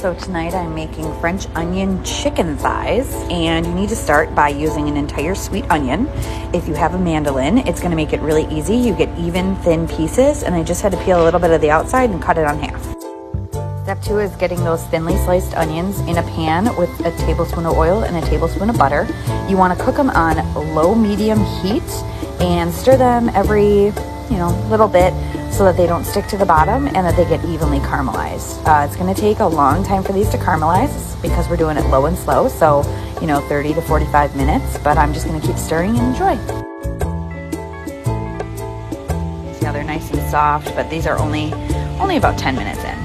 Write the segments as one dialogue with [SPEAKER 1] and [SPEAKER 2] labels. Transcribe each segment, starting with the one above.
[SPEAKER 1] So tonight I'm making French onion chicken thighs, and you need to start by using an entire sweet onion. If you have a mandolin, it's going to make it really easy. You get even thin pieces, and I just had to peel a little bit of the outside and cut it on half. Step 2 is getting those thinly sliced onions in a pan with a tablespoon of oil and a tablespoon of butter. You want to cook them on low-medium heat and stir them every little bit so that they don't stick to the bottom and that they get evenly caramelized. It's going to take a long time for these to caramelize because we're doing it low and slow, so 30 to 45 minutes, but I'm just going to keep stirring and enjoy. See how they're nice and soft, but these are only about 10 minutes in.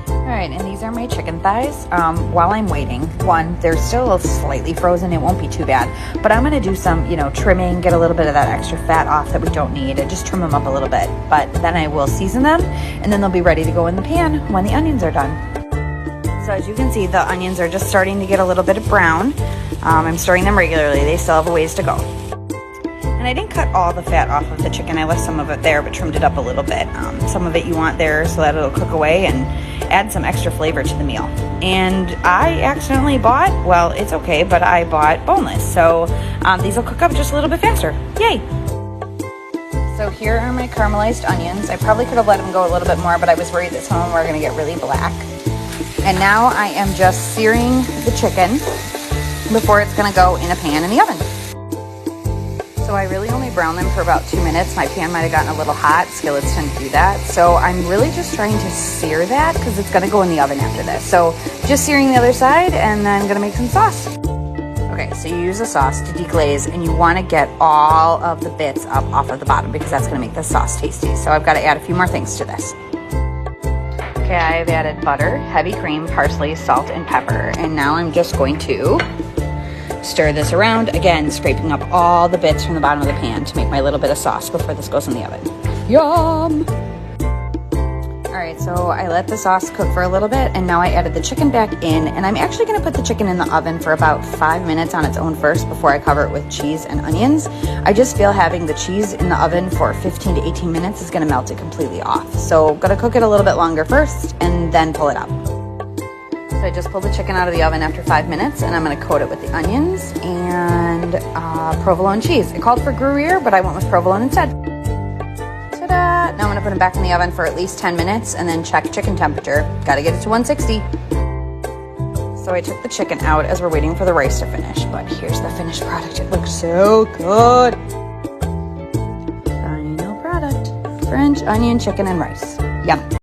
[SPEAKER 1] All right, and these are my chicken thighs. While I'm waiting, they're still slightly frozen. It won't be too bad, but I'm gonna do some, trimming, get a little bit of that extra fat off that we don't need, and just trim them up a little bit. But then I will season them, and then they'll be ready to go in the pan when the onions are done. So as you can see, the onions are just starting to get a little bit of brown. I'm stirring them regularly. They still have a ways to go. And I didn't cut all the fat off of the chicken. I left some of it there, but trimmed it up a little bit. Some of it you want there so that it'll cook away and add some extra flavor to the meal. And I accidentally bought, well, it's okay, but I bought boneless. So these will cook up just a little bit faster. Yay! So here are my caramelized onions. I probably could have let them go a little bit more, but I was worried that some of them were gonna get really black. And now I am just searing the chicken before it's gonna go in a pan in the oven. So I really only brown them for about 2 minutes. My pan might have gotten a little hot. Skillets tend to do that. So I'm really just trying to sear that because it's gonna go in the oven after this. So just searing the other side and then gonna make some sauce. Okay, so you use the sauce to deglaze and you wanna get all of the bits up off of the bottom because that's gonna make the sauce tasty. So I've gotta add a few more things to this. Okay, I've added butter, heavy cream, parsley, salt, and pepper. And now I'm just going to stir this around, again, scraping up all the bits from the bottom of the pan to make my little bit of sauce before this goes in the oven. Yum! All right, so I let the sauce cook for a little bit, and now I added the chicken back in, and I'm actually gonna put the chicken in the oven for about 5 minutes on its own first before I cover it with cheese and onions. I just feel having the cheese in the oven for 15 to 18 minutes is gonna melt it completely off. So I'm gonna cook it a little bit longer first, and then pull it up. So I just pulled the chicken out of the oven after 5 minutes, and I'm gonna coat it with the onions and provolone cheese. It called for Gruyere, but I went with provolone instead. Ta-da! Now I'm gonna put them back in the oven for at least 10 minutes and then check chicken temperature. Gotta get it to 160. So I took the chicken out as we're waiting for the rice to finish, but here's the finished product. It looks so good. Final product, French onion chicken and rice. Yum.